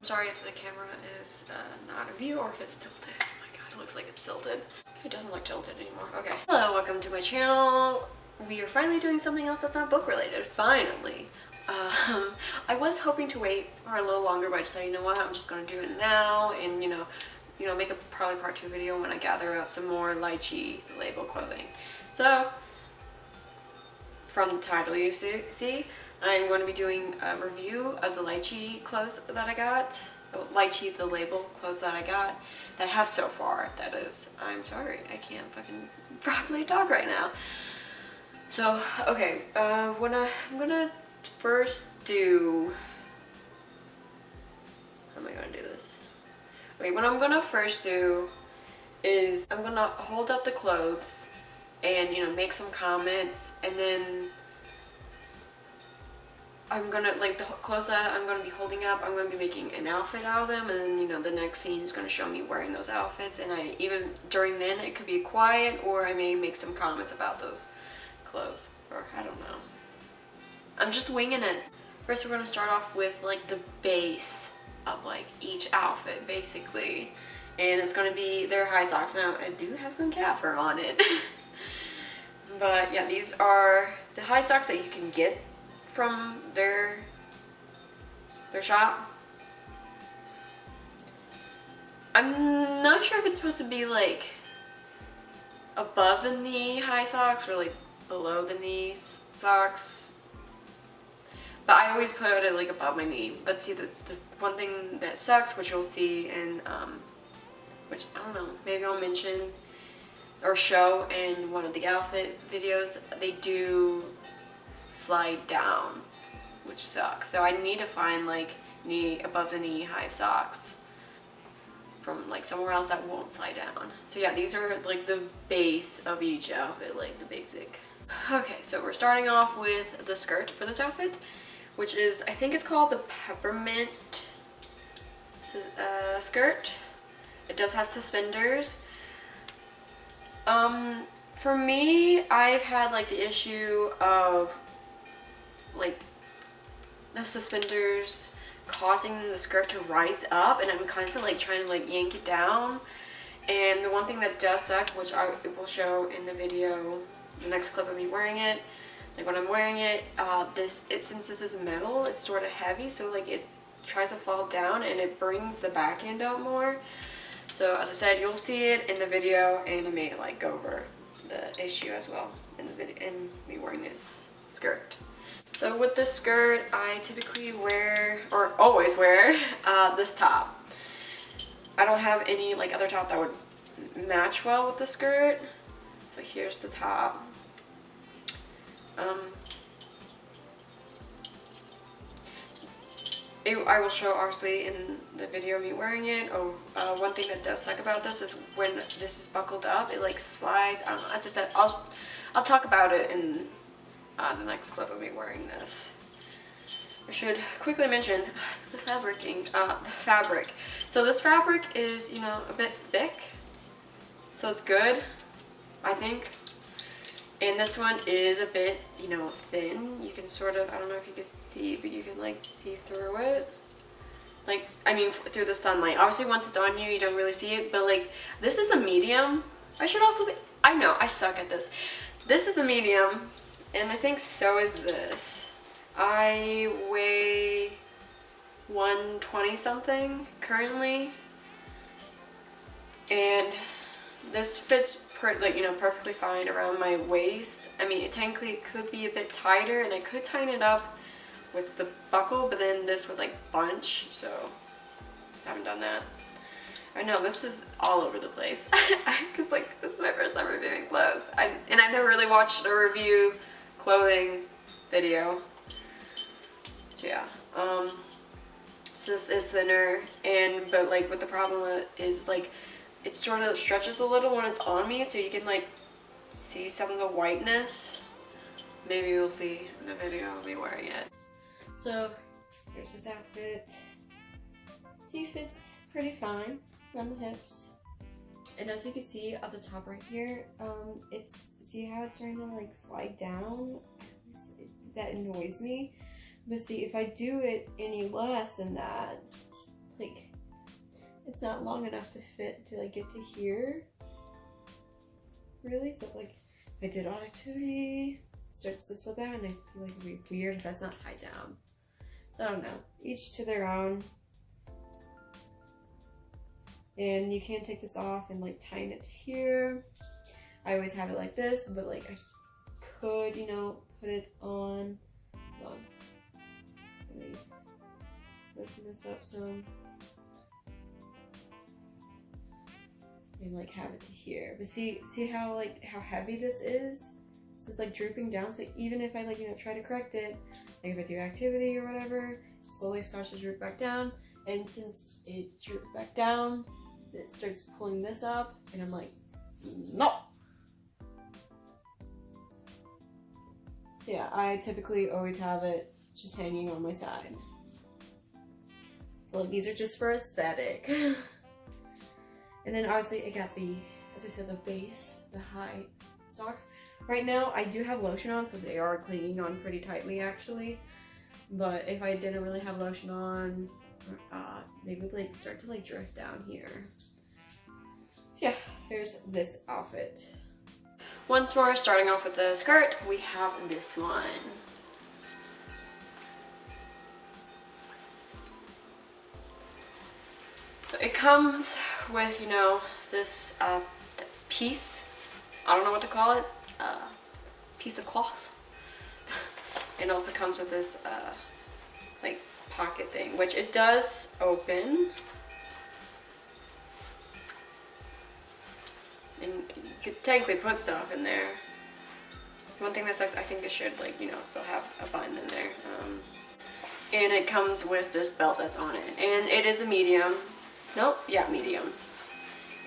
Sorry if the camera is not in view or if it's tilted. Oh my god, it looks like it's tilted. It doesn't look tilted anymore. Okay. Hello, welcome to my channel. We are finally doing something else that's not book related. Finally. I was hoping to wait for a little longer, but I decided, you know what, I'm just gonna do it now, and you know, make a probably part 2 video when I gather up some more Lychee label clothing. So, from the title you see, I'm going to be doing a review of the Lychee clothes that I got. Lychee, the label clothes that I got, that I have so far, that is. I'm sorry, I can't fucking properly talk right now. So, okay, I'm gonna first do... How am I gonna do this? Okay, what I'm gonna first do is I'm gonna hold up the clothes and, you know, make some comments, and then I'm gonna, like, the clothes that I'm gonna be holding up, I'm gonna be making an outfit out of them, and then, you know, the next scene is gonna show me wearing those outfits, and even during then it could be quiet, or I may make some comments about those clothes, or I don't know. I'm just winging it. First we're gonna start off with, like, the base of, like, each outfit, basically, and it's gonna be their high socks. Now, I do have some cat fur on it, but yeah, these are the high socks that you can get from their shop. I'm not sure if it's supposed to be like above the knee high socks or like below the knees socks, but I always put it like above my knee. But see, the one thing that sucks, which you'll see in which I don't know, maybe I'll mention or show in one of the outfit videos, they do slide down, which sucks. So I need to find like above the knee high socks from like somewhere else that won't slide down. So yeah, these are like the base of each outfit, like the basic. Okay, so we're starting off with the skirt for this outfit, which is, I think it's called the Peppermint skirt. It does have suspenders. For me, I've had like the issue of like the suspenders causing the skirt to rise up, and I'm constantly like trying to like yank it down. And the one thing that does suck, which I will show in the video, the next clip of me wearing it, like when I'm wearing it, since this is metal, it's sort of heavy, so like it tries to fall down and it brings the back end out more. So as I said, you'll see it in the video, and I may like go over the issue as well in the video, in me wearing this skirt. So with this skirt, I typically wear, or always wear, this top. I don't have any like other top that would match well with the skirt. So here's the top. I will show obviously in the video me wearing it. One thing that does suck about this is when this is buckled up, it like slides. I don't know, as I said, I'll talk about it in the next clip of me wearing this. I should quickly mention the fabric. So this fabric is, you know, a bit thick, so it's good, I think. And this one is a bit, you know, thin. You can sort of, I don't know if you can see, but you can like see through it. Like, I mean, through the sunlight. Obviously once it's on you, you don't really see it, but like, this is a medium. I should also be, I know, I suck at this. This is a medium, and I think so is this. I weigh 120 something currently, and this fits perfectly fine around my waist. I mean, it technically could be a bit tighter, and I could tighten it up with the buckle, but then this would like bunch, so I haven't done that. I know this is all over the place because like this is my first time reviewing clothes, and I've never really watched a review clothing video. So yeah, so this is thinner, but like what the problem is, like it sort of stretches a little when it's on me, so you can like see some of the whiteness. Maybe you'll see in the video of me wearing it. So here's this outfit. See, fits pretty fine around the hips. And as you can see at the top right here, see how it's starting to like slide down? That annoys me. But see, if I do it any less than that, like it's not long enough to fit to like get to here. Really? So like if I did on activity, it starts to slip out and I feel like it'd be weird if that's not tied down. So I don't know. Each to their own. And you can take this off and like tighten it to here. I always have it like this, but like I could, you know, put it on. Hold on. Let me loosen this up some. And like have it to here. But see how like how heavy this is? This is like drooping down. So even if I like, you know, try to correct it, like if I do activity or whatever, it slowly starts to droop back down. And since it droops back down, it starts pulling this up, and I'm like, no. So yeah, I typically always have it just hanging on my side. So like, these are just for aesthetic. And then obviously I got the, as I said, the base, the high socks. Right now I do have lotion on, so they are clinging on pretty tightly actually. But if I didn't really have lotion on, they would like start to like drift down here. So yeah, here's this outfit. Once more, starting off with the skirt, we have this one. So it comes with, you know, this piece, I don't know what to call it, piece of cloth. It also comes with this like pocket thing, which it does open. And you could technically put stuff in there. One thing that sucks, I think it should, like, you know, still have a button in there. And it comes with this belt that's on it. And it is a medium. Nope, yeah, medium.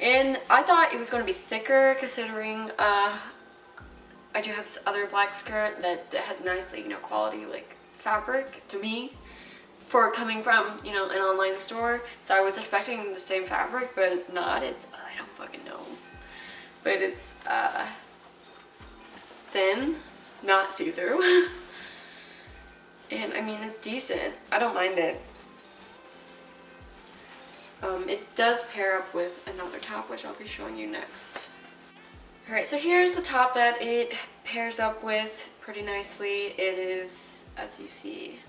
And I thought it was going to be thicker, considering I do have this other black skirt that has nicely, you know, quality, like, fabric, to me, for coming from, you know, an online store. So I was expecting the same fabric, but it's not. It's, I don't fucking know. But it's thin, not see-through. And I mean, it's decent. I don't mind it. It does pair up with another top, which I'll be showing you next. Alright, so here's the top that it pairs up with pretty nicely. It is, as you see,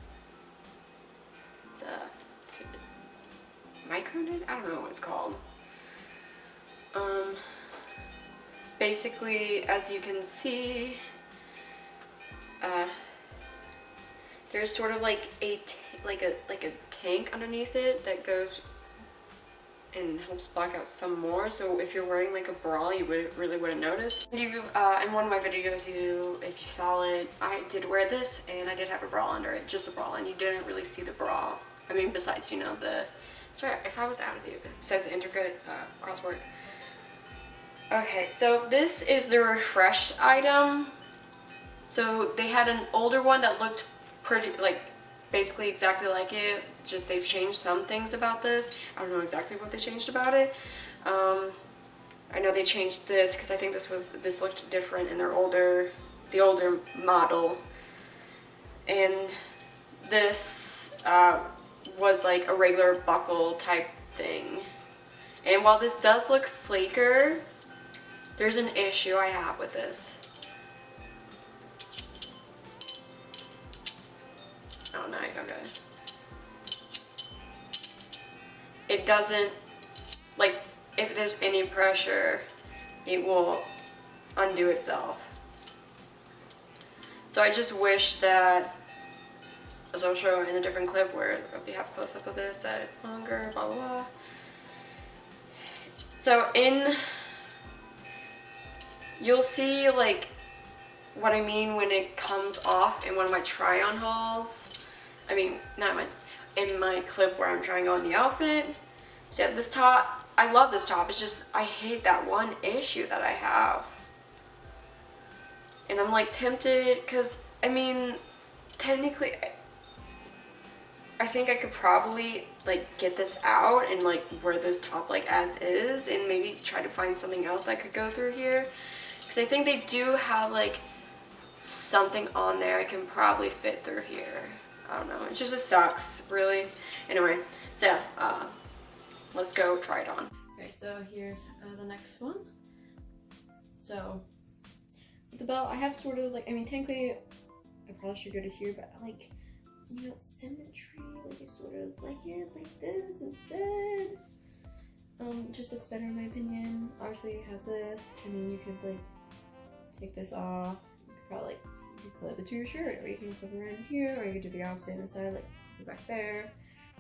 it's a micro knit? I don't know what it's called. Basically, as you can see, there's sort of like a tank underneath it that goes and helps block out some more. So if you're wearing like a bra, you really wouldn't notice. You, in one of my videos, if you saw it, I did wear this and I did have a bra under it, just a bra, and you didn't really see the bra. I mean, besides, you know, sorry if I was out of view, besides the intricate crosswork. Okay, so this is the refreshed item. So they had an older one that looked pretty, like, basically exactly like it, just they've changed some things about this. I don't know exactly what they changed about it. I know they changed this because I think this looked different in the older model. And this was like a regular buckle type thing. And while this does look sleeker, there's an issue I have with this. Oh, no, okay. It doesn't, like, if there's any pressure, it will undo itself. So I just wish that, as I'll show in a different clip where we have a close-up of this, that it's longer, blah, blah, blah. So you'll see, like, what I mean when it comes off in one of my try-on hauls. I mean, in my clip where I'm trying on the outfit. So yeah, this top, I love this top. It's just, I hate that one issue that I have. And I'm like tempted, because, I mean, technically, I think I could probably like get this out and like wear this top like as is, and maybe try to find something else that could go through here. Because I think they do have like something on there I can probably fit through here. I don't know. It sucks, really. Anyway, so yeah, let's go try it on. Okay, so here's the next one. So with the belt, I have sort of like, I mean, technically I probably should go to here, but I like, you know, symmetry, like I sort of like it like this instead. Just looks better in my opinion. Obviously you have this, and then you could like take this off. You could probably like, you could clip it to your shirt, or you can clip it around here, or you could do the opposite on the side, like go back there,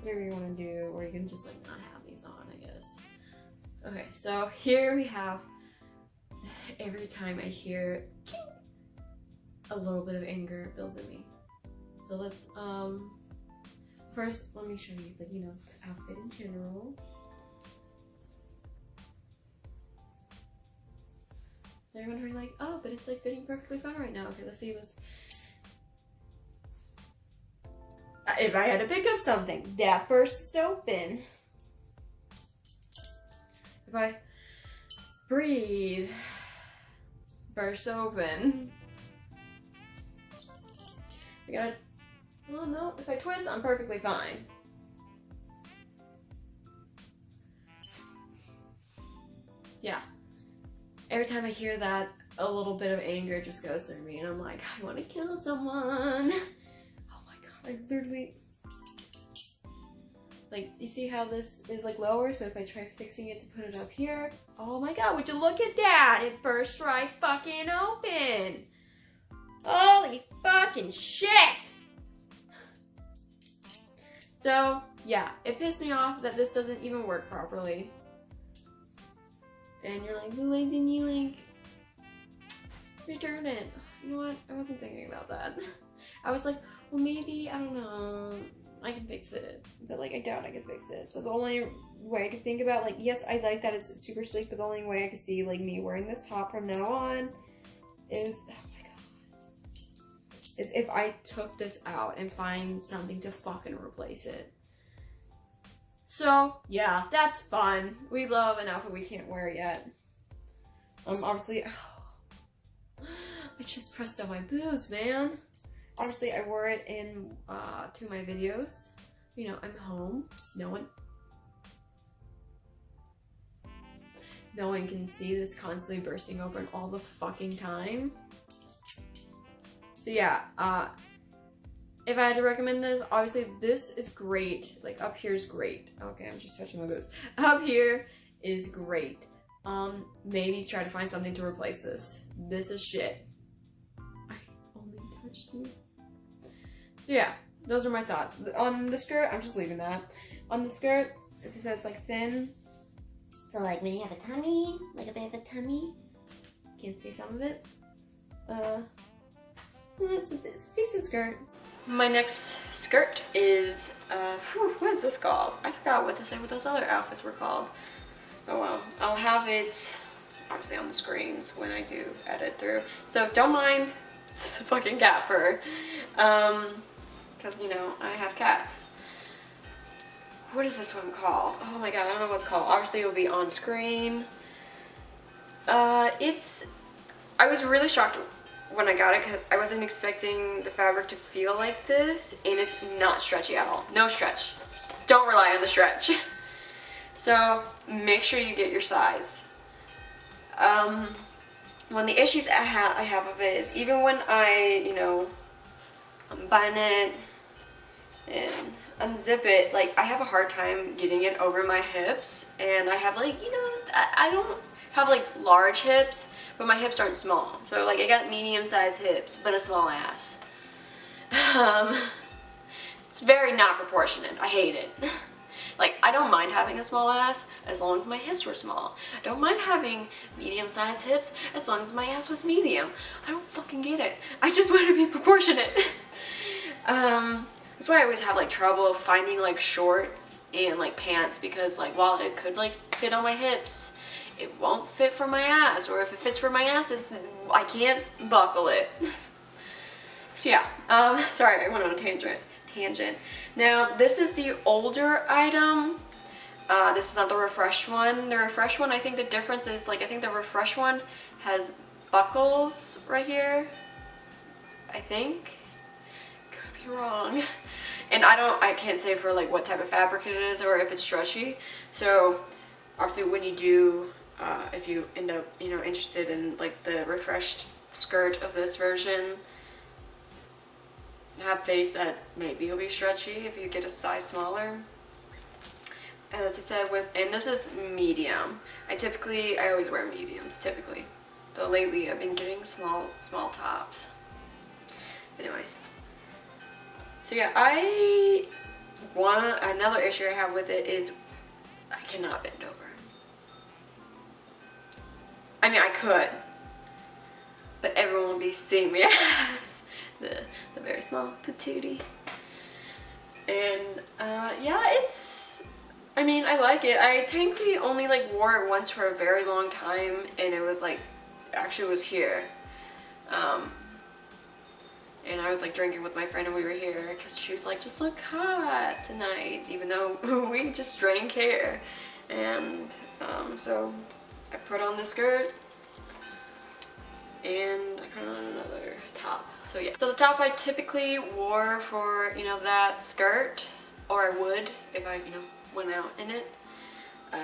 whatever you want to do, or you can just like not have these on, I guess. Okay, so here we have, every time I hear king, a little bit of anger builds in me. So let's first let me show you the, you know, the outfit in general. They're wondering like, oh, but it's like fitting perfectly fine right now. Okay, let's see what's, if I had to pick up something that bursts open, if I breathe, bursts open, I gotta, oh no, if I twist, I'm perfectly fine. Yeah. Every time I hear that, a little bit of anger just goes through me, and I'm like, I want to kill someone. Oh my god, I literally, like, you see how this is like lower? So if I try fixing it to put it up here, oh my god, would you look at that? It burst right fucking open. Holy fucking shit. So yeah, it pissed me off that this doesn't even work properly. And you're like, well, why didn't you like return it? You know what? I wasn't thinking about that. I was like, well, maybe, I don't know, I can fix it. But like, I doubt I can fix it. So the only way I could think about, like, yes, I like that it's super sleek, but the only way I could see like me wearing this top from now on is, oh my god, is if I took this out and find something to fucking replace it. So, yeah, that's fun. We love an outfit we can't wear yet. Obviously, oh, I just pressed on my boobs, man. Obviously, I wore it in to my videos. You know, I'm home. No one can see this constantly bursting open all the fucking time. So yeah, if I had to recommend this, obviously this is great. Like up here is great. Okay, I'm just touching my boobs. Up here is great. Maybe try to find something to replace this. This is shit. I only touched you. So yeah, those are my thoughts. On the skirt, I'm just leaving that. On the skirt, as I said, it's like thin. So like when you have a tummy, like a bit of a tummy. Can't see some of it. It's a decent skirt. My next skirt is, what is this called? I forgot what to say what those other outfits were called. Oh well, I'll have it obviously on the screens when I do edit through. So don't mind the fucking cat fur, because you know, I have cats. What is this one called? Oh my god, I don't know what it's called. Obviously it will be on screen. I was really shocked when I got it because I wasn't expecting the fabric to feel like this, and it's not stretchy at all. No stretch. Don't rely on the stretch. So make sure you get your size. One of the issues I have of it is even when I, you know, unbutton it and unzip it, like I have a hard time getting it over my hips, and I have like, you know, I don't have like large hips, but my hips aren't small. So like I got medium-sized hips, but a small ass. It's very not proportionate. I hate it. Like I don't mind having a small ass as long as my hips were small. I don't mind having medium-sized hips as long as my ass was medium. I don't fucking get it. I just want to be proportionate. That's why I always have like trouble finding like shorts and like pants, because like while it could like fit on my hips, it won't fit for my ass, or if it fits for my ass, I can't buckle it. So yeah, sorry, I went on a tangent. Now this is the older item. This is not the refreshed one. The refreshed one, I think the difference is like, I think the refreshed one has buckles right here. I think. Could be wrong. And I can't say for like what type of fabric it is or if it's stretchy. So obviously when you do, if you end up, you know, interested in like the refreshed skirt of this version, have faith that maybe it'll be stretchy if you get a size smaller. As I said, and this is medium. I always wear mediums typically. Though lately I've been getting small tops. Anyway. So yeah, another issue I have with it is I cannot bend over. I mean, I could, but everyone will be seeing me as the very small patootie. And yeah, I mean, I like it. I technically only like wore it once for a very long time, and it was like, actually it was here. And I was like drinking with my friend and we were here because she was like, just look hot tonight, even though we just drank here. And so I put on the skirt and I put on another top. So yeah. So the top I typically wore for, you know, that skirt, or I would if I, you know, went out in it,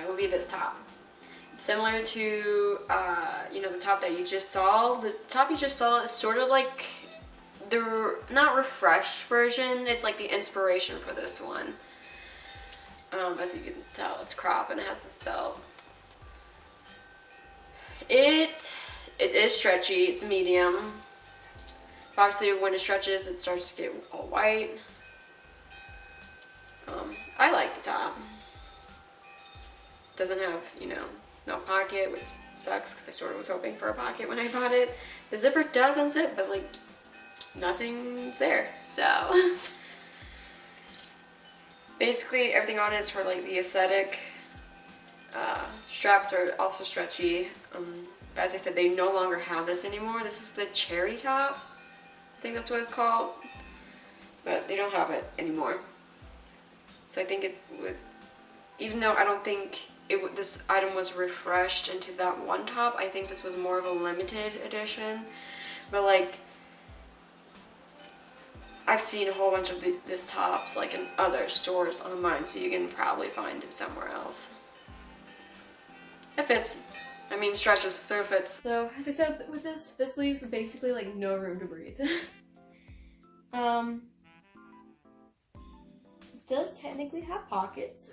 would be this top. Similar to, you know, the top that you just saw. The top you just saw is sort of like the not refreshed version. It's like the inspiration for this one. As you can tell, it's crop and it has this belt. It is stretchy. It's medium. Obviously, when it stretches, it starts to get all white. I like the top. Doesn't have, you know, no pocket, which sucks because I sort of was hoping for a pocket when I bought it. The zipper does unzip, but like nothing's there. So basically everything on it is for like the aesthetic. Straps are also stretchy. But as I said, they no longer have this anymore. This is the cherry top. I think that's what it's called. But they don't have it anymore. So I think it was, even though I don't think this item was refreshed into that one top, I think this was more of a limited edition. But like, I've seen a whole bunch of this tops like in other stores online, so you can probably find it somewhere else. It fits. I mean, stretches, so it fits. So as I said, with this leaves basically like no room to breathe. It does technically have pockets.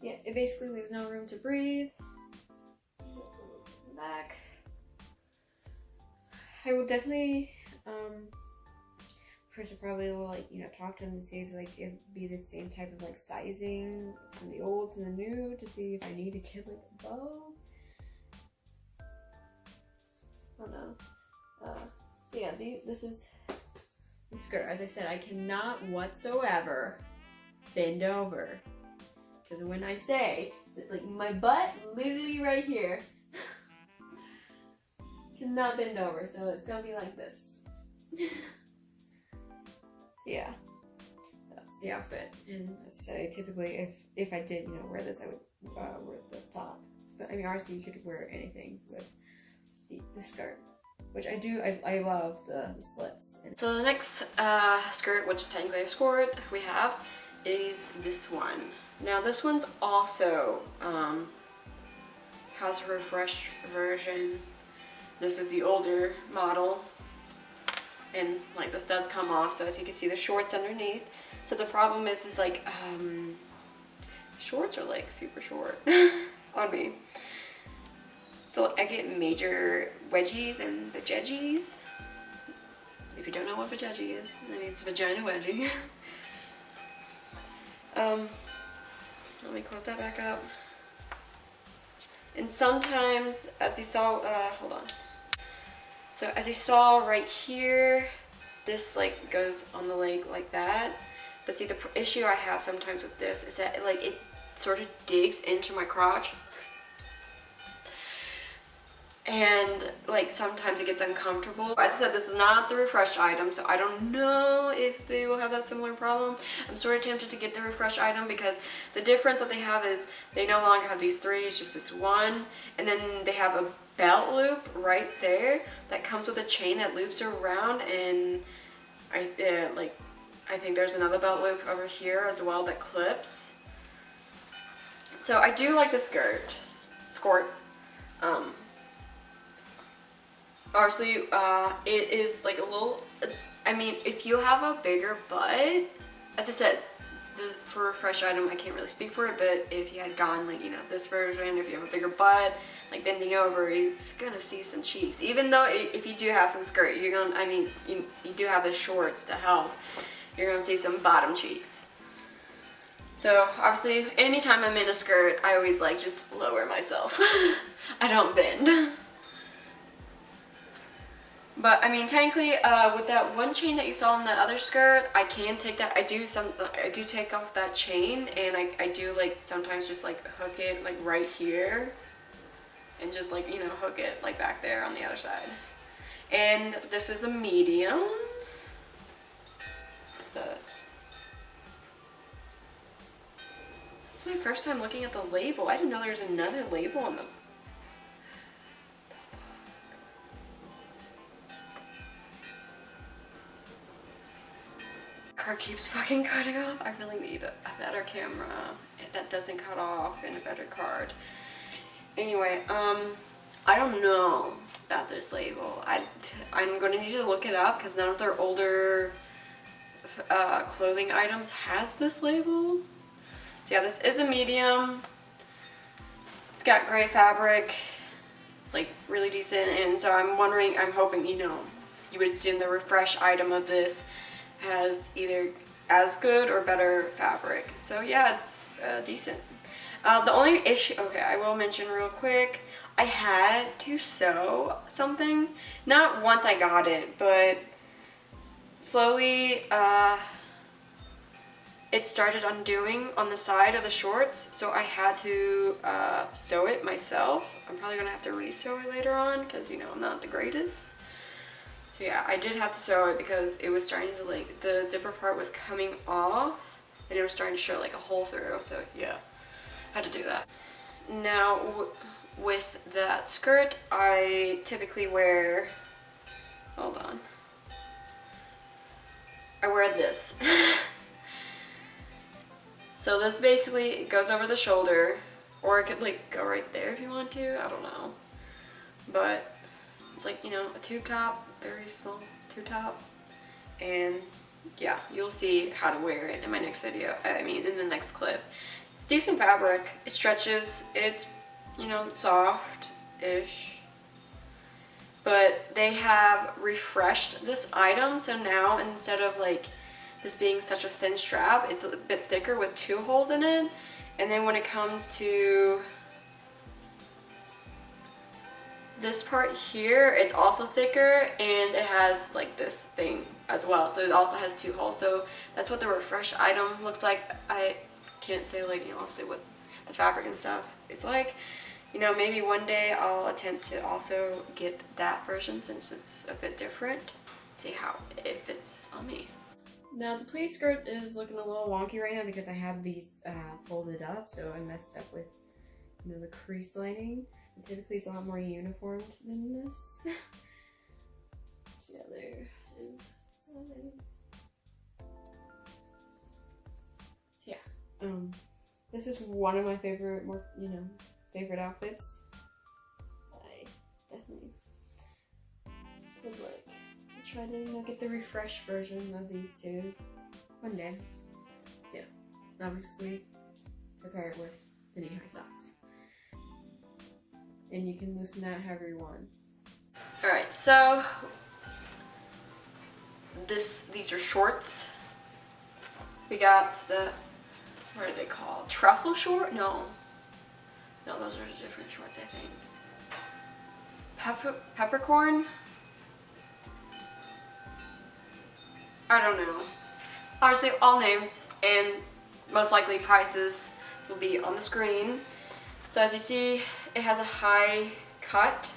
Yeah, it basically leaves no room to breathe. Back. I will definitely, first I probably will like, you know, talk to them to see if like it'd be the same type of like sizing from the old to the new to see if I need to get like a bow. I don't know. So yeah, this is the skirt. As I said, I cannot whatsoever bend over. Because when I say, like my butt, literally right here, cannot bend over, so it's gonna be like this. So yeah, that's the outfit. And as I said, typically, if I did, you know, wear this, I would wear this top. But I mean, honestly, you could wear anything with the skirt, which I do. I love the slits. So the next skirt, which is technically a Skort, we have is this one. Now this one's also has a refreshed version. This is the older model, and like this does come off, so as you can see the shorts underneath. So the problem is like shorts are like super short on me. So I get major wedgies and vajeggies. If you don't know what vajeggie is, I mean it's vagina wedgie. Let me close that back up. And sometimes, as you saw, hold on. So as you saw right here, this like goes on the leg like that. But see, the issue I have sometimes with this is that like it sort of digs into my crotch. And like sometimes it gets uncomfortable. As I said, this is not the refreshed item, so I don't know if they will have that similar problem. I'm sort of tempted to get the refreshed item because the difference that they have is they no longer have these three, it's just this one. And then they have a belt loop right there that comes with a chain that loops around, and I think there's another belt loop over here as well that clips. So I do like the Skort. Obviously, it is like a little, I mean, if you have a bigger butt, as I said, for a fresh item, I can't really speak for it, but if you had gone like, you know, this version, if you have a bigger butt, like bending over, it's gonna see some cheeks. Even though if you do have some skirt, you're gonna, I mean, you do have the shorts to help, you're gonna see some bottom cheeks. So obviously, anytime I'm in a skirt, I always like just lower myself. I don't bend. But I mean, technically, with that one chain that you saw in the other skirt, I can take that. I do take off that chain, and I do like sometimes just like hook it like right here, and just like, you know, hook it like back there on the other side. And this is a medium. It's my first time looking at the label. I didn't know there was another label on them. Car keeps fucking cutting off. I really need a better camera that doesn't cut off and a better card. Anyway, I don't know about this label. I'm gonna need to look it up because none of their older clothing items has this label. So yeah, this is a medium. It's got gray fabric, like really decent, and so I'm hoping, you know, you would assume the refresh item of this has either as good or better fabric. So yeah, it's decent. The only issue, okay, I will mention real quick, I had to sew something. Not once I got it, but slowly it started undoing on the side of the shorts, so I had to sew it myself. I'm probably gonna have to re-sew it later on because, you know, I'm not the greatest. So yeah, I did have to sew it because it was starting to, like, the zipper part was coming off and it was starting to show like a hole through, so yeah, I had to do that. Now with that skirt, I typically wear, hold on, I wear this. So this basically goes over the shoulder, or it could like go right there if you want to, I don't know. But it's like, you know, a tube top, very small tube top. And yeah, you'll see how to wear it in my next video, I mean in the next clip. It's decent fabric, it stretches, it's, you know, soft-ish. But they have refreshed this item, so now instead of like this being such a thin strap, it's a bit thicker with 2 holes in it. And then when it comes to this part here, it's also thicker, and it has like this thing as well, so it also has 2 holes. So that's what the refresh item looks like. I can't say, like, you know, obviously what the fabric and stuff is like. You know, maybe one day I'll attempt to also get that version since it's a bit different, see how it fits on me. Now the pleated skirt is looking a little wonky right now because I have these folded up, so I messed up with, you know, the crease lining. And typically it's a lot more uniformed than this. So yeah, there is size. So yeah, this is one of my favorite, favorite outfits. I definitely would like to try to get the refreshed version of these two one day. So yeah, obviously prepared with the knee-high socks. And you can loosen that however you want. Alright, so these are shorts. We got the, what are they called? Truffle short? No, those are different shorts, I think. Peppercorn? I don't know. Obviously, all names and most likely prices will be on the screen. So as you see, it has a high cut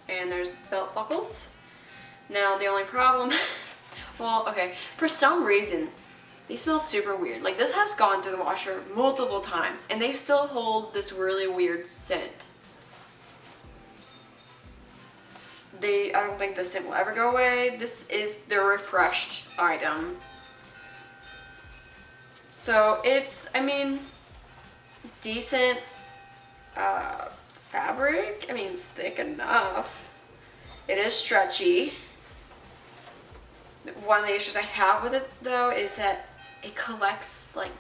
and there's belt buckles. Now the only problem, well, okay, for some reason, these smell super weird. Like, this has gone to the washer multiple times and they still hold this really weird scent. I don't think this will ever go away. This is the refreshed item. So it's, I mean, decent fabric. I mean, it's thick enough. It is stretchy. One of the issues I have with it though is that it collects like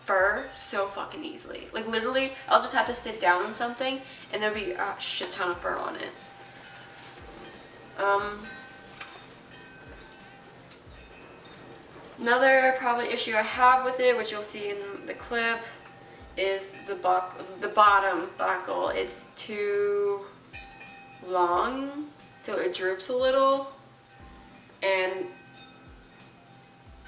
fur so fucking easily. Like literally, I'll just have to sit down on something and there'll be a shit ton of fur on it. Another probably issue I have with it, which you'll see in the clip, is the bottom buckle. It's too long, so it droops a little, and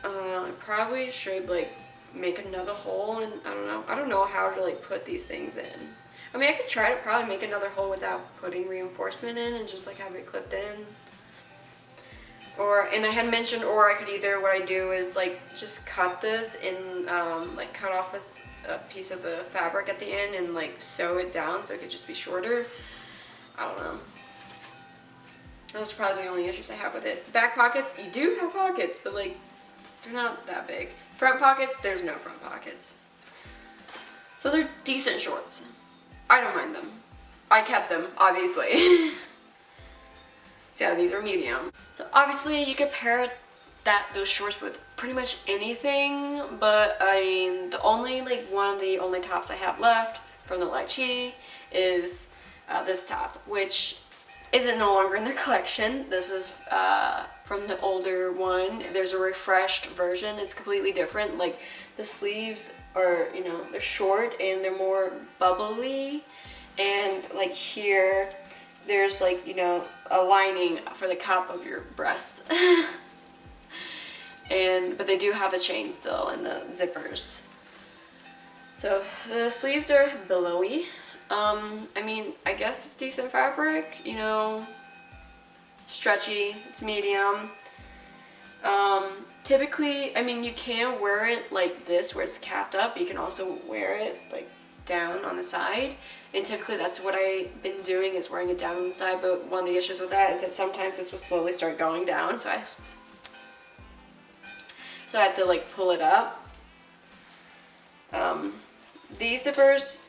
I probably should like make another hole, and I don't know how to like put these things in. I mean, I could try to probably make another hole without putting reinforcement in and just like have it clipped in. And I had mentioned, or I could either, what I do is like just cut this and like cut off a piece of the fabric at the end and like sew it down so it could just be shorter. I don't know. Those are probably the only issues I have with it. Back pockets, you do have pockets, but like they're not that big. Front pockets, there's no front pockets. So they're decent shorts. I don't mind them. I kept them, obviously. So yeah, these are medium. So obviously you could pair those shorts with pretty much anything, but I mean, one of the only tops I have left from the Lychee is this top, which isn't no longer in their collection. This is from the older one. There's a refreshed version. It's completely different. Like the sleeves are, they're short and they're more bubbly, and like here there's like, a lining for the cup of your breast. But they do have the chain still and the zippers. So the sleeves are billowy. I mean, I guess it's decent fabric, stretchy, it's medium. Typically, I mean, you can wear it like this where it's capped up. You can also wear it like down on the side, and typically that's what I've been doing, is wearing it down on the side. But one of the issues with that is that sometimes this will slowly start going down, so I had to like pull it up. These zippers,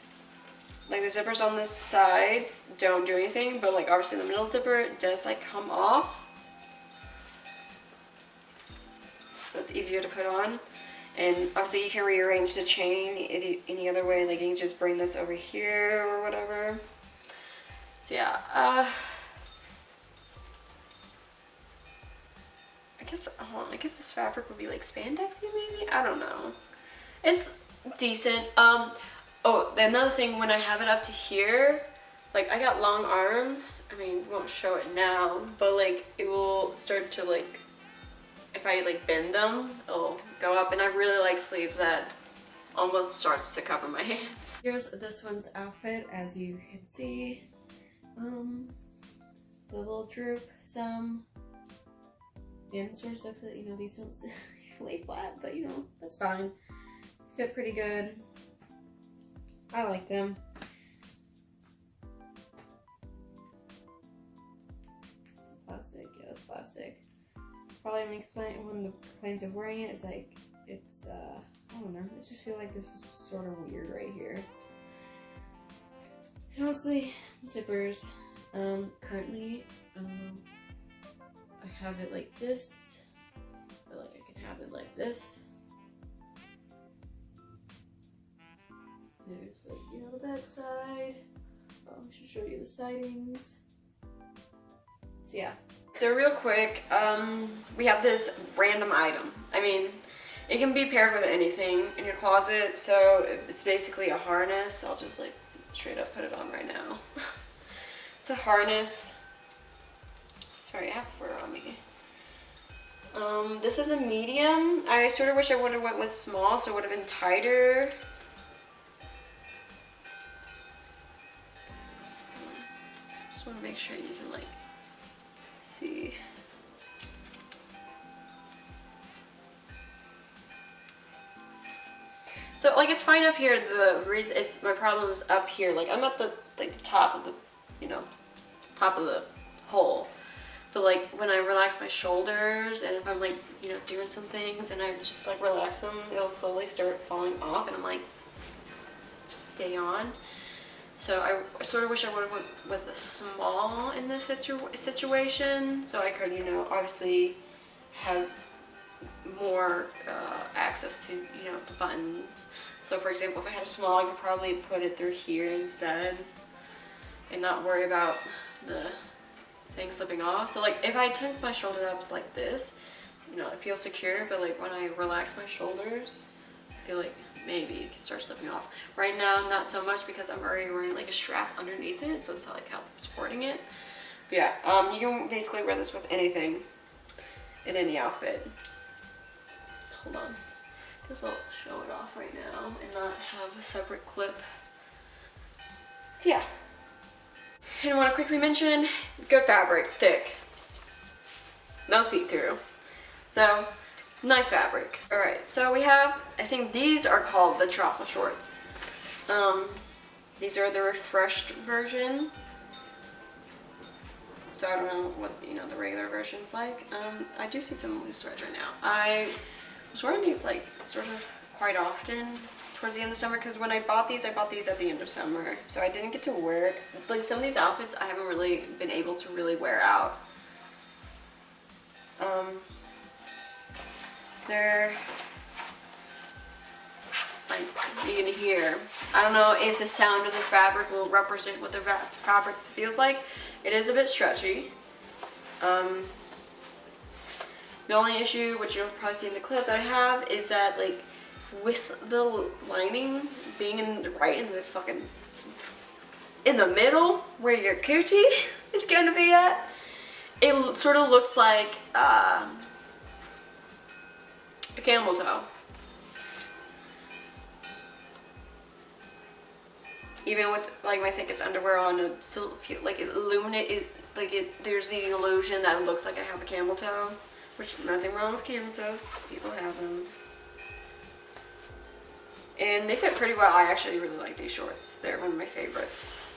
like the zippers on the sides don't do anything, but like obviously the middle zipper does like come off, so it's easier to put on. And obviously you can rearrange the chain any other way, like you can just bring this over here or whatever. So yeah, I guess this fabric would be like spandexy maybe? I don't know. It's decent. Oh, another thing, when I have it up to here, like I got long arms. I mean, won't show it now, but like it will start to like, if I like bend them, it'll go up, and I really like sleeves that almost starts to cover my hands. Here's this one's outfit, as you can see. The little droop, some, and sort of that, these don't lay flat, but that's fine. Fit pretty good. I like them. It's plastic, yeah, it's plastic. Probably makes one of the complaints of wearing it is like it's I don't know, I just feel like this is sort of weird right here. And obviously zippers. Currently I have it like this, but like I can have it like this. There's like the back side. I should show you the sidings. So yeah. So real quick, we have this random item. I mean, it can be paired with anything in your closet, so it's basically a harness. I'll just like straight up put it on right now. It's a harness. Sorry, I have fur on me. This is a medium. I sort of wish I would have went with small, so it would have been tighter. Just want to make sure you can like see. So like it's fine up here. The reason my problem is up here. Like I'm at the top of the top of the whole. But like when I relax my shoulders and if I'm like, you know, doing some things and I just like relax them, it'll slowly start falling off and I'm like, just stay on. So I sort of wish I would have went with a small in this situation so I could, you know, obviously have more access to, you know, the buttons. So for example, if I had a small, I could probably put it through here instead and not worry about the thing slipping off. So like if I tense my shoulder ups like this, you know, it feels secure, but like when I relax my shoulders, I feel like maybe it can start slipping off. Right now, not so much because I'm already wearing like a strap underneath it, so it's not like how I'm supporting it. But yeah, you can basically wear this with anything in any outfit. Hold on, I guess I'll show it off right now and not have a separate clip. So yeah. And I want to quickly mention, good fabric, thick, no see-through. So, nice fabric. Alright, so we have, I think these are called the Truffle shorts. These are the refreshed version. So I don't know what, you know, the regular version's like. I do see some loose threads right now. I was wearing these like sort of quite often towards the end of summer because when I bought these at the end of summer. So I didn't get to wear, like some of these outfits I haven't really been able to really wear out. They're like, you can hear, I don't know if the sound of the fabric will represent what the fabric feels like. It is a bit stretchy. The only issue, which you'll probably see in the clip that I have, is that like with the lining being right in the fucking, in the middle where your coochie is going to be at, it sort of looks like a camel toe. Even with like my thickest underwear on, it still feel like it illuminate it, there's the illusion that it looks like I have a camel toe, which nothing wrong with camel toes, people have them. And they fit pretty well. I actually really like these shorts. They're one of my favorites.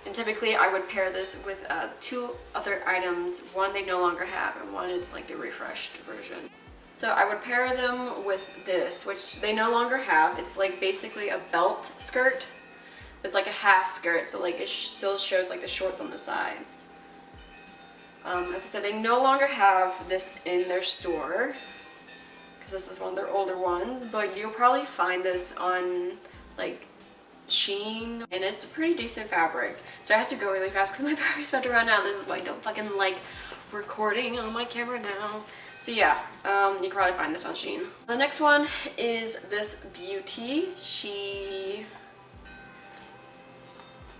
And typically I would pair this with two other items. One they no longer have and one it's like the refreshed version. So I would pair them with this, which they no longer have. It's like basically a belt skirt. It's like a half skirt, so like it still shows like the shorts on the sides. As I said, they no longer have this in their store because this is one of their older ones, but you'll probably find this on like Shein, and it's a pretty decent fabric. So I have to go really fast because my battery's about to run out. This is why I don't fucking like recording on my camera now. So yeah, you can probably find this on Shein. The next one is this beauty. She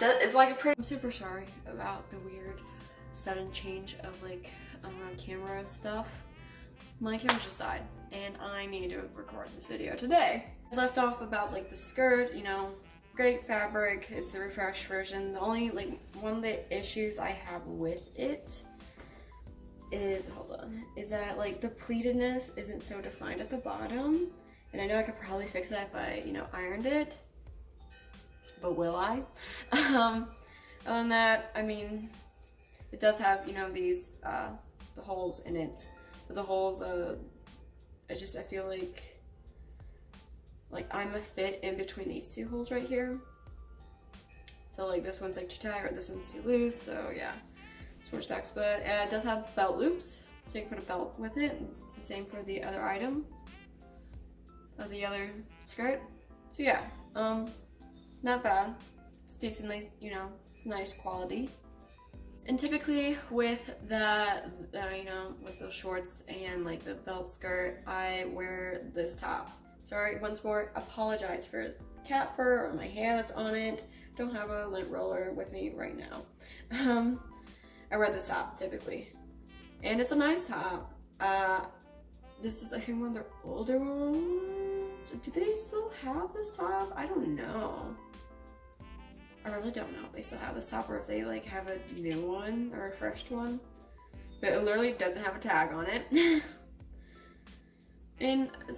is like a pretty... I'm super sorry about the weird sudden change of like on camera stuff. My camera just died and I need to record this video today. I left off about like the skirt, you know, great fabric, it's the refreshed version. The only like one of the issues I have with it is, hold on, is that like the pleatedness isn't so defined at the bottom. And I know I could probably fix that if I, you know, ironed it. But will I? Other than that, I mean, it does have, you know, these, the holes in it. But the holes, I feel like I'm a fit in between these two holes right here. So like this one's like too tight or this one's too loose, so yeah, sort of sucks. But it does have belt loops, so you can put a belt with it. It's the same for the other item, of the other skirt. So yeah, not bad. It's decently, you know, it's nice quality. And typically with the, you know, with those shorts and like the belt skirt, I wear this top. Sorry, once more, apologize for cat fur or my hair that's on it. Don't have a lint roller with me right now. I wear this top typically. And it's a nice top. This is, I think, one of their older ones. Do they still have this top? I don't know. I really don't know if they still have this top or if they like have a new one or a refreshed one. But it literally doesn't have a tag on it. And it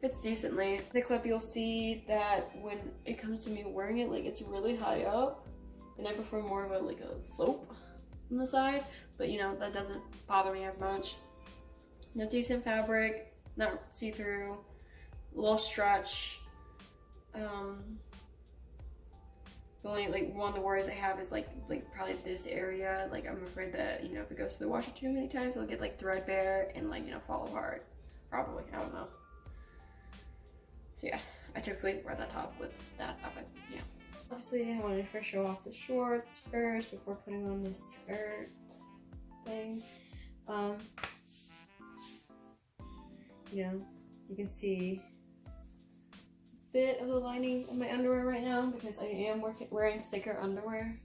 fits decently. In the clip you'll see that when it comes to me wearing it, like it's really high up. And I prefer more of a like a slope. on the side, but you know, that doesn't bother me as much. You know, decent fabric, not see-through, a little stretch. The only like one of the worries I have is like probably this area. Like I'm afraid that, you know, if it goes to the washer too many times, it'll get like threadbare and like, you know, fall apart. Probably, I don't know. So yeah, I typically wear that top with that outfit, yeah. Obviously, I wanted to first show off the shorts first before putting on this skirt thing. You know, you can see a bit of the lining of my underwear right now because I am wearing thicker underwear.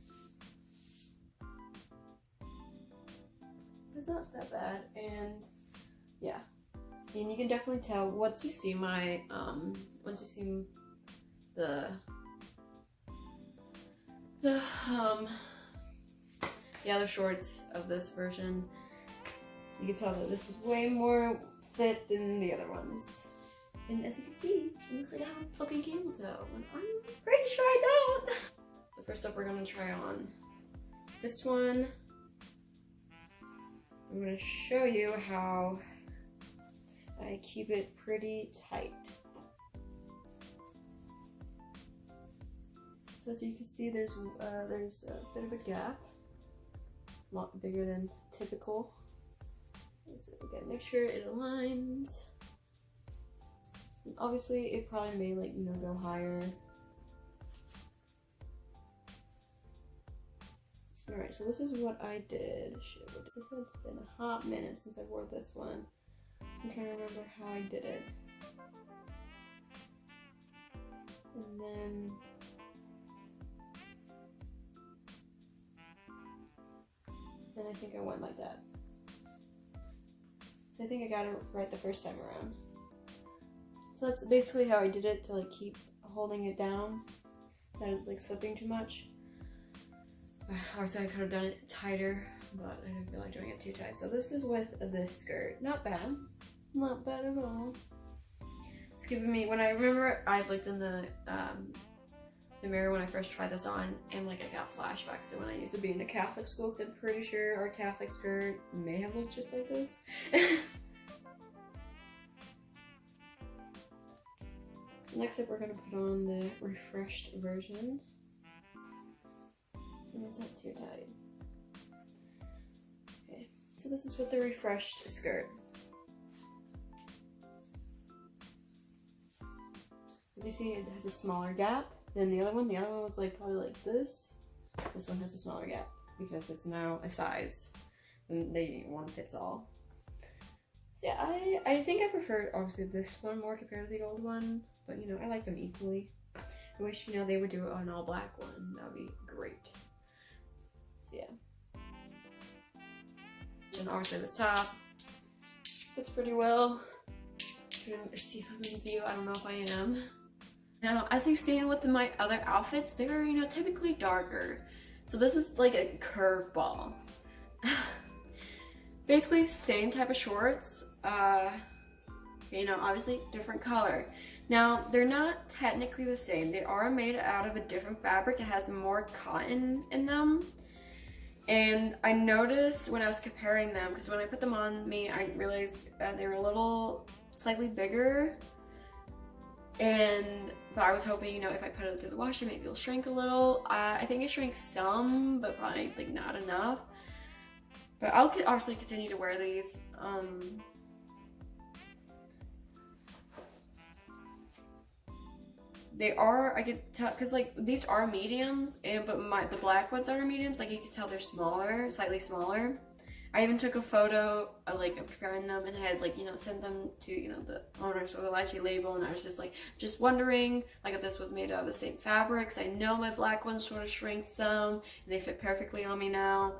It's not that bad, and yeah. And you can definitely tell once you see my, once you see the other shorts of this version, you can tell that this is way more fit than the other ones. And as you can see, it looks like I have a fucking camel toe, and I'm pretty sure I don't. So first up, we're gonna try on this one. I'm gonna show you how I keep it pretty tight. So as you can see, there's a bit of a gap, a lot bigger than typical. So we gotta make sure it aligns. And obviously, it probably may, like, you know, go higher. Alright, so this is what I did. Shit, it's been a hot minute since I wore this one. So I'm trying to remember how I did it. And then I think I went like that. So I think I got it right the first time around. So that's basically how I did it to like keep holding it down, not like slipping too much. Obviously I could have done it tighter, but I didn't feel like doing it too tight. So this is with this skirt. Not bad. Not bad at all. It's giving me, when I remember I looked in the mirror when I first tried this on, and like I got flashbacks to when I used to be in a Catholic school, because I'm pretty sure our Catholic skirt may have looked just like this. So next up, we're gonna put on the refreshed version. And it's not too tight. Okay, so this is with the refreshed skirt. As you see, it has a smaller gap than the other one. The other one was like probably like this. This one has a smaller gap because it's now a size and one fits all. So yeah, I think I prefer obviously this one more compared to the old one, but you know, I like them equally. I wish, you know, they would do an all black one. That would be great. So yeah. And obviously this top fits pretty well. I'm gonna see if I'm in view. I don't know if I am. Now, as you've seen with my other outfits, they're, you know, typically darker. So this is like a curveball. Basically, same type of shorts. You know, obviously different color. Now, they're not technically the same. They are made out of a different fabric. It has more cotton in them. And I noticed when I was comparing them, because when I put them on me, I realized they were a little slightly bigger. But I was hoping, you know, if I put it through the washer, maybe it'll shrink a little. I think it shrinks some, but probably like not enough. But I'll obviously continue to wear these. They are, I could tell, because like these are mediums, but the black ones are mediums. Like you can tell they're smaller, slightly smaller. I even took a photo of comparing them, and I had like, you know, sent them to, you know, the owners of the Lychee label, and I was just wondering like if this was made out of the same fabric, because I know my black ones sort of shrink some, and they fit perfectly on me now.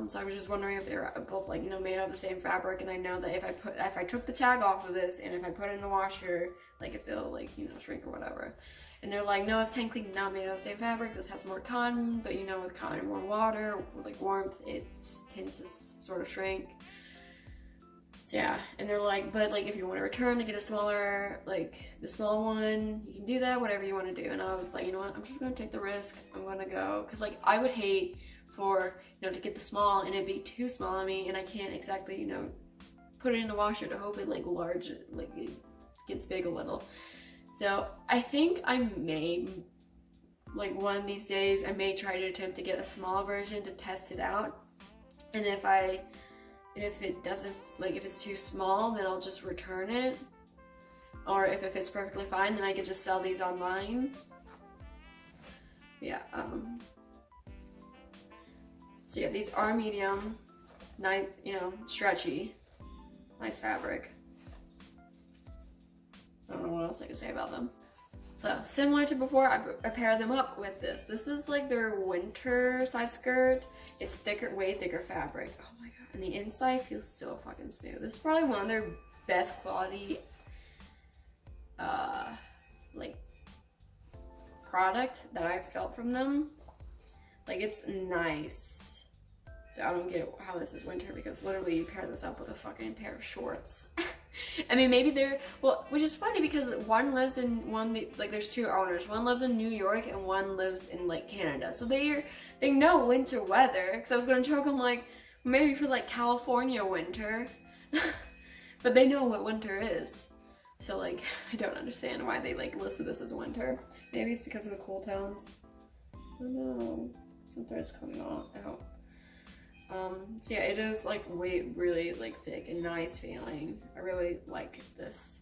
So I was just wondering if they were both like, you know, made out of the same fabric, and I know that if I took the tag off of this and if I put it in the washer, like if they'll like, you know, shrink or whatever. And they're like, no, it's technically not made out of the same fabric. This has more cotton, but you know, with cotton and more water, with like warmth, it tends to sort of shrink. So yeah, and they're like, but like if you want to return to get a smaller, like the small one, you can do that, whatever you want to do. And I was like, you know what, I'm just gonna take the risk. I'm gonna go, because like I would hate for, you know, to get the small and it'd be too small on me and I can't exactly, you know, put it in the washer to hope it like it gets big a little. So I think I may, like one of these days, I may try to attempt to get a small version to test it out. And if it doesn't, like if it's too small, then I'll just return it. Or if it fits perfectly fine, then I can just sell these online. Yeah, so yeah, these are medium, nice, you know, stretchy, nice fabric. I don't know what else I can say about them. So similar to before, I pair them up with this. This is like their winter size skirt. It's thicker, way thicker fabric. Oh my god, and the inside feels so fucking smooth. This is probably one of their best quality, like product that I've felt from them. Like it's nice. I don't get how this is winter because literally you pair this up with a fucking pair of shorts. I mean, maybe they're, well, which is funny because one lives in like there's two owners. One lives in New York and one lives in like Canada. So they know winter weather. Because I was gonna joke, I'm like, maybe for like California winter. But they know what winter is. So like, I don't understand why they like listed this as winter. Maybe it's because of the cool tones. I don't know. Some threads coming out. So yeah, it is like really like thick and nice feeling. I really like this.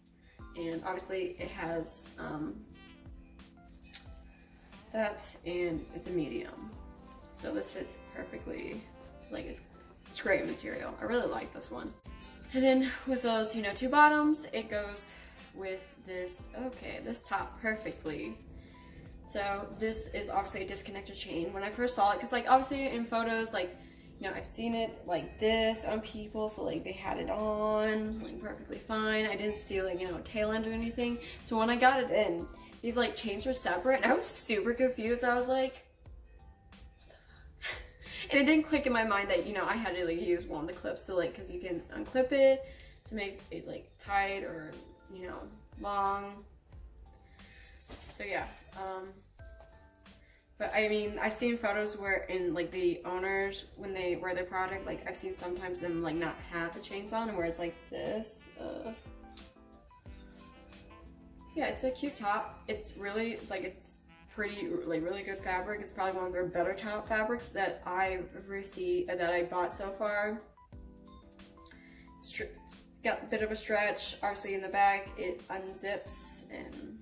And obviously it has that, and it's a medium. So this fits perfectly, like it's great material. I really like this one. And then with those, you know, two bottoms, it goes with this, okay, this top perfectly. So this is obviously a disconnected chain. When I first saw it, because like obviously in photos, like, you know, I've seen it like this on people, so like they had it on like perfectly fine. I didn't see like, you know, a tail end or anything. So when I got it in, these like chains were separate and I was super confused. I was like, what the fuck? And it didn't click in my mind that, you know, I had to like use one of the clips to like, cause you can unclip it to make it like tight or, you know, long. So yeah, but I mean, I've seen photos where in like the owners, when they wear their product, like I've seen sometimes them like not have the chains on and where it's like this. Yeah, it's a cute top. It's really, it's pretty, like really good fabric. It's probably one of their better top fabrics that I've received, that I bought so far. It's got a bit of a stretch. Obviously in the back, it unzips and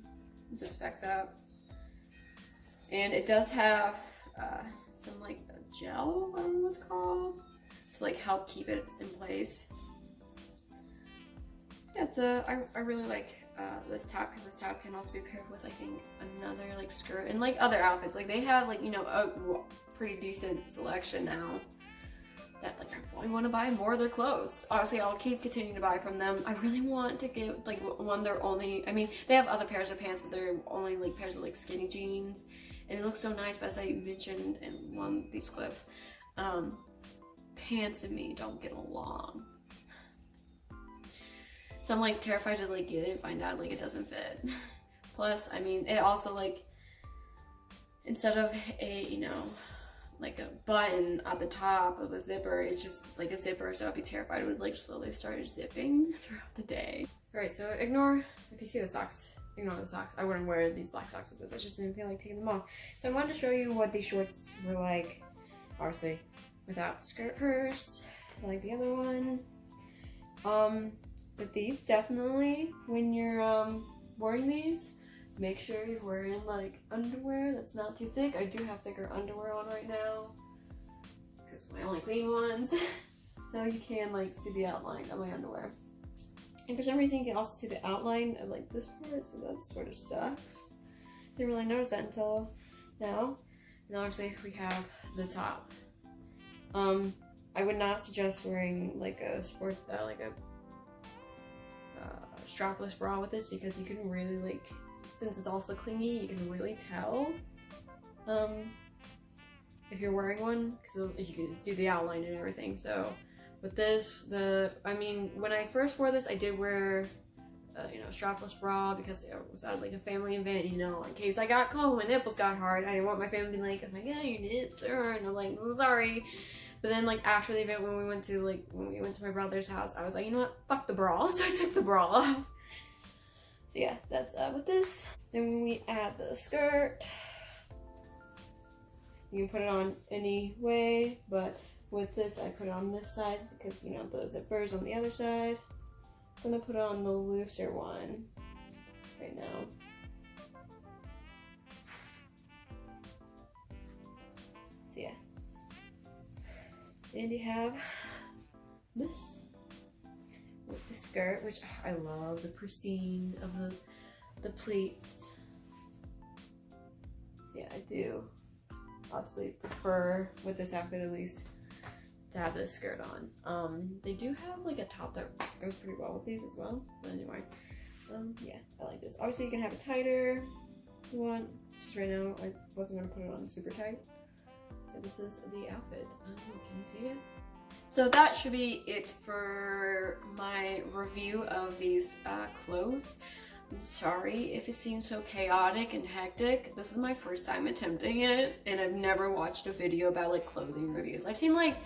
zips back up. And it does have some like gel, I don't know what it's called, to like help keep it in place. So yeah, I really like this top because this top can also be paired with, I think, another like skirt and like other outfits. Like they have like, you know, a pretty decent selection now that like I really want to buy more of their clothes. Obviously I'll keep continuing to buy from them. I really want to get like one, they're only, I mean, they have other pairs of pants, but they're only like pairs of like skinny jeans. And it looks so nice, but as I mentioned in one of these clips, pants and me don't get along. So I'm like terrified to like get it and find out like it doesn't fit. Plus, I mean, it also like, instead of a, you know, like a button at the top of the zipper, it's just like a zipper, so I'd be terrified it would like slowly start zipping throughout the day. Alright, so ignore, if you see the socks, ignore the socks. I wouldn't wear these black socks with this. I just didn't feel like taking them off. So I wanted to show you what these shorts were like, obviously without the skirt first, like the other one. But these definitely, when you're wearing these, make sure you're wearing like underwear that's not too thick. I do have thicker underwear on right now because my only clean ones. So you can like see the outline of my underwear. And for some reason you can also see the outline of like this part, so that sort of sucks. Didn't really notice that until now. And obviously we have the top. I would not suggest wearing like a sport, like a strapless bra with this because you can really like, since it's also clingy, you can really tell if you're wearing one because you can see the outline and everything. So with this, I mean, when I first wore this, I did wear you know, strapless bra because it was at like a family event, you know, in case I got cold, my nipples got hard. I didn't want my family to be like, oh my god, your nips are, and I'm like, I'm sorry. But then like after the event, when we went to my brother's house, I was like, you know what, fuck the bra. So I took the bra off. So yeah, that's with this. Then when we add the skirt, you can put it on any way, but with this, I put it on this side because, you know, the zipper's on the other side. I'm gonna put it on the looser one right now. So yeah. And you have this with the skirt, which I love the pristine of the pleats. So yeah, I do obviously prefer with this outfit at least to have this skirt on. They do have like a top that goes pretty well with these as well. But anyway, yeah, I like this. Obviously you can have it tighter if you want. Just right now, I wasn't gonna put it on super tight. So this is the outfit. Can you see it? So that should be it for my review of these clothes. I'm sorry if it seems so chaotic and hectic. This is my first time attempting it, and I've never watched a video about like clothing reviews. I've seen like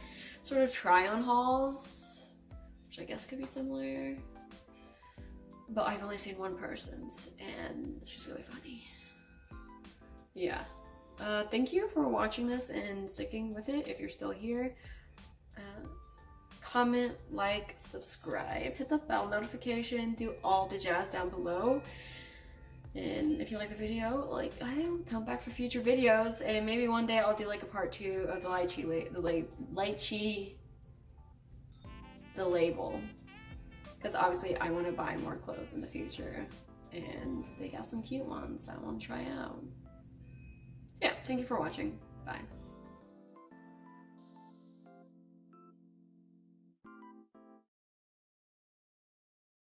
sort of try-on hauls, which I guess could be similar, but I've only seen one person's, and she's really funny. Yeah. Thank you for watching this and sticking with it if you're still here. Comment, like, subscribe, hit the bell notification, do all the jazz down below. And if you like the video, like, come back for future videos, and maybe one day I'll do like a part 2 of the Lychee label, because obviously I want to buy more clothes in the future, and they got some cute ones I want to try out. So yeah, thank you for watching. Bye.